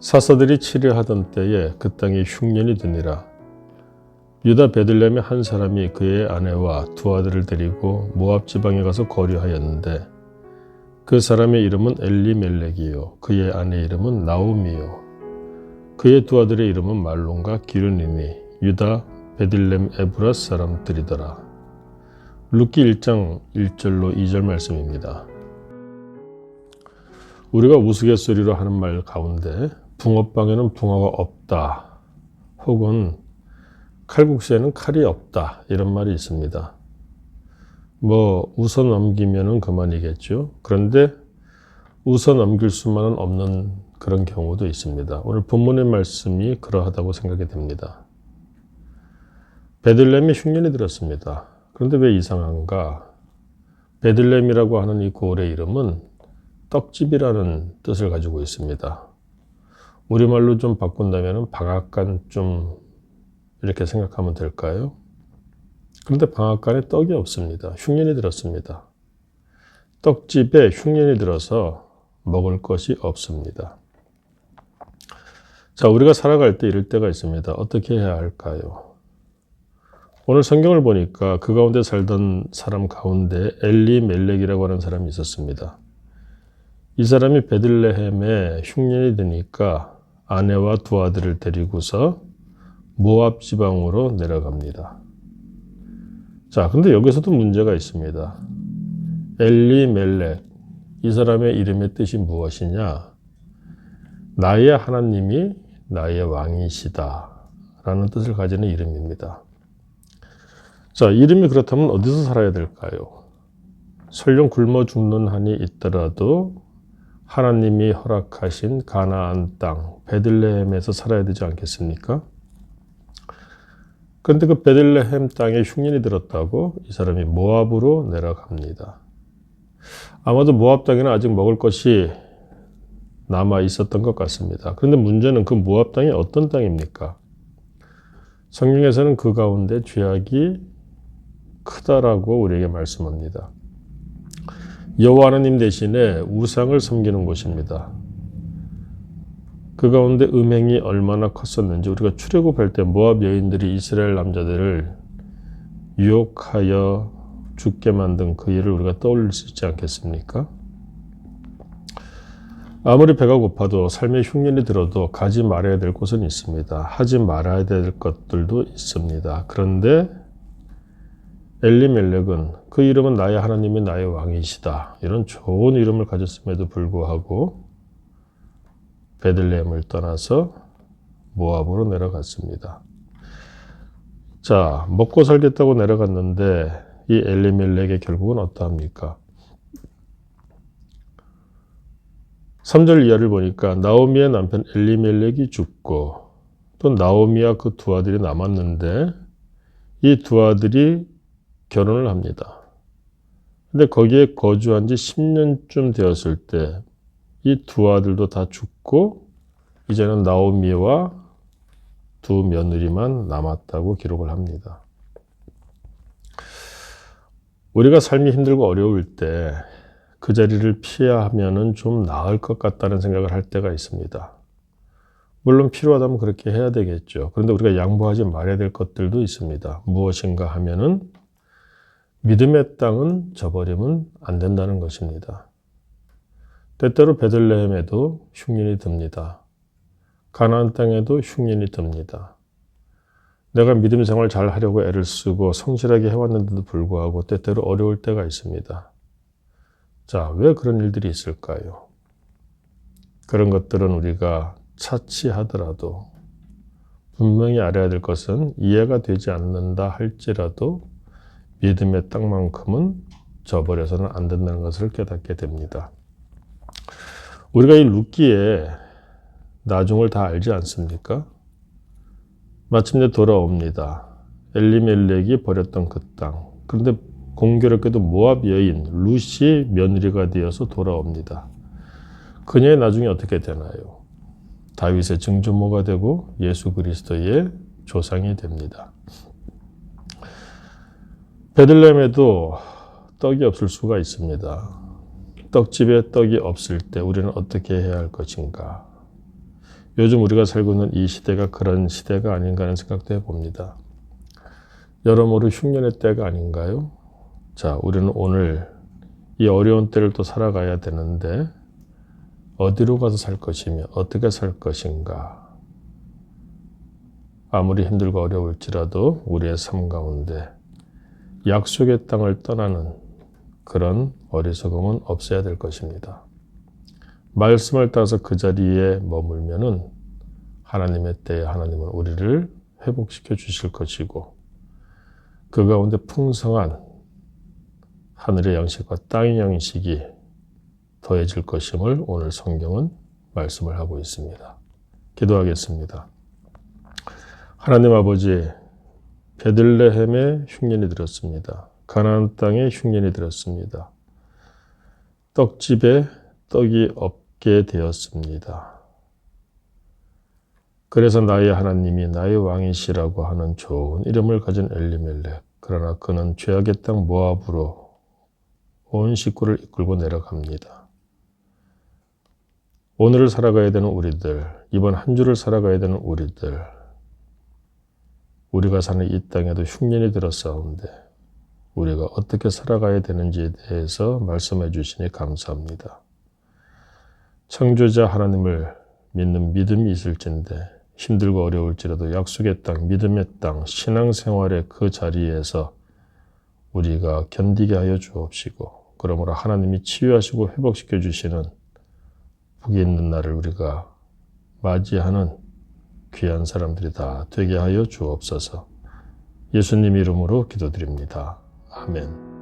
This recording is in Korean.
사사들이 치려하던 때에 그 땅에 흉년이 드니라. 유다 베들레헴의 한 사람이 그의 아내와 두 아들을 데리고 모압 지방에 가서 거류하였는데 그 사람의 이름은 엘리멜렉이요 그의 아내 이름은 나오미요 그의 두 아들의 이름은 말론과 기르니니 유다 베들레헴 에브랏 사람들이더라. 룻기 1장 1절로 2절 말씀입니다. 우리가 우스갯소리로 하는 말 가운데 붕어빵에는 붕어가 없다 혹은 칼국수에는 칼이 없다 이런 말이 있습니다. 웃어 넘기면은 그만이겠죠. 그런데 웃어 넘길 수만은 없는 그런 경우도 있습니다. 오늘 본문의 말씀이 그러하다고 생각이 됩니다. 베들레헴에 흉년이 들었습니다. 그런데 왜 이상한가? 베들레헴이라고 하는 이 고을의 이름은 떡집이라는 뜻을 가지고 있습니다. 우리말로 좀 바꾼다면 방앗간 좀 이렇게 생각하면 될까요? 그런데 방앗간에 떡이 없습니다. 흉년이 들었습니다. 떡집에 흉년이 들어서 먹을 것이 없습니다. 자, 우리가 살아갈 때 이럴 때가 있습니다. 어떻게 해야 할까요? 오늘 성경을 보니까 그 가운데 살던 사람 가운데 엘리멜렉이라고 하는 사람이 있었습니다. 이 사람이 베들레헴에 흉년이 드니까 아내와 두 아들을 데리고서 모압 지방으로 내려갑니다. 자, 근데 여기서도 문제가 있습니다. 엘리멜렉, 이 사람의 이름의 뜻이 무엇이냐? 나의 하나님이 나의 왕이시다 라는 뜻을 가지는 이름입니다. 자, 이름이 그렇다면 어디서 살아야 될까요? 설령 굶어 죽는 한이 있더라도 하나님이 허락하신 가나안 땅 베들레헴에서 살아야 되지 않겠습니까? 그런데 그 베들레헴 땅에 흉년이 들었다고 이 사람이 모압으로 내려갑니다. 아마도 모압 땅에는 아직 먹을 것이 남아 있었던 것 같습니다. 그런데 문제는 그 모압 땅이 어떤 땅입니까? 성경에서는 그 가운데 죄악이 크다라고 우리에게 말씀합니다. 여호와 하나님 대신에 우상을 섬기는 곳입니다. 그 가운데 음행이 얼마나 컸었는지 우리가 출애굽할 때 모압 여인들이 이스라엘 남자들을 유혹하여 죽게 만든 그 일을 우리가 떠올릴 수 있지 않겠습니까? 아무리 배가 고파도 삶의 흉년이 들어도 가지 말아야 될 곳은 있습니다. 하지 말아야 될 것들도 있습니다. 그런데 엘리멜렉은 그 이름은 나의 하나님이 나의 왕이시다. 이런 좋은 이름을 가졌음에도 불구하고 베들레헴을 떠나서 모압으로 내려갔습니다. 자, 먹고 살겠다고 내려갔는데 이 엘리멜렉의 결국은 어떠합니까? 3절 이하를 보니까 나오미의 남편 엘리멜렉이 죽고 또 나오미와 그 두 아들이 남았는데 이 두 아들이 결혼을 합니다. 근데 거기에 거주한 지 10년쯤 되었을 때 이 두 아들도 다 죽고 이제는 나오미와 두 며느리만 남았다고 기록을 합니다. 우리가 삶이 힘들고 어려울 때 그 자리를 피하면은 좀 나을 것 같다는 생각을 할 때가 있습니다. 물론 필요하다면 그렇게 해야 되겠죠. 그런데 우리가 양보하지 말아야 될 것들도 있습니다. 무엇인가 하면은 믿음의 땅은 저버리면 안 된다는 것입니다. 때때로 베들레헴에도 흉년이 듭니다. 가나안 땅에도 흉년이 듭니다. 내가 믿음 생활 잘 하려고 애를 쓰고 성실하게 해왔는데도 불구하고 때때로 어려울 때가 있습니다. 자, 왜 그런 일들이 있을까요? 그런 것들은 우리가 차치하더라도 분명히 알아야 될 것은 이해가 되지 않는다 할지라도 믿음의 땅만큼은 저버려서는 안 된다는 것을 깨닫게 됩니다. 우리가 이 룻기에 나중을 다 알지 않습니까? 마침내 돌아옵니다. 엘리멜렉이 버렸던 그 땅. 그런데 공교롭게도 모압 여인 룻이 며느리가 되어서 돌아옵니다. 그녀의 나중에 어떻게 되나요? 다윗의 증조모가 되고 예수 그리스도의 조상이 됩니다. 베들레헴에도 떡이 없을 수가 있습니다. 떡집에 떡이 없을 때 우리는 어떻게 해야 할 것인가? 요즘 우리가 살고 있는 이 시대가 그런 시대가 아닌가 하는 생각도 해봅니다. 여러모로 흉년의 때가 아닌가요? 자, 우리는 오늘 이 어려운 때를 또 살아가야 되는데 어디로 가서 살 것이며 어떻게 살 것인가. 아무리 힘들고 어려울지라도 우리의 삶 가운데 약속의 땅을 떠나는 그런 어리석음은 없어야 될 것입니다. 말씀을 따라서 그 자리에 머물면은 하나님의 때에 하나님은 우리를 회복시켜 주실 것이고 그 가운데 풍성한 하늘의 양식과 땅의 양식이 더해질 것임을 오늘 성경은 말씀을 하고 있습니다. 기도하겠습니다. 하나님 아버지, 베들레헴에 흉년이 들었습니다. 가나안 땅에 흉년이 들었습니다. 떡집에 떡이 없게 되었습니다. 그래서 나의 하나님이 나의 왕이시라고 하는 좋은 이름을 가진 엘리멜렉, 그러나 그는 죄악의 땅 모압으로 온 식구를 이끌고 내려갑니다. 오늘을 살아가야 되는 우리들, 이번 한 주를 살아가야 되는 우리들, 우리가 사는 이 땅에도 흉년이 들었사온데 우리가 어떻게 살아가야 되는지에 대해서 말씀해 주시니 감사합니다. 창조자 하나님을 믿는 믿음이 있을진데 힘들고 어려울지라도 약속의 땅, 믿음의 땅, 신앙생활의 그 자리에서 우리가 견디게 하여 주옵시고 그러므로 하나님이 치유하시고 회복시켜 주시는 복이 있는 날을 우리가 맞이하는 귀한 사람들이 다 되게 하여 주옵소서. 예수님 이름으로 기도드립니다. 아멘.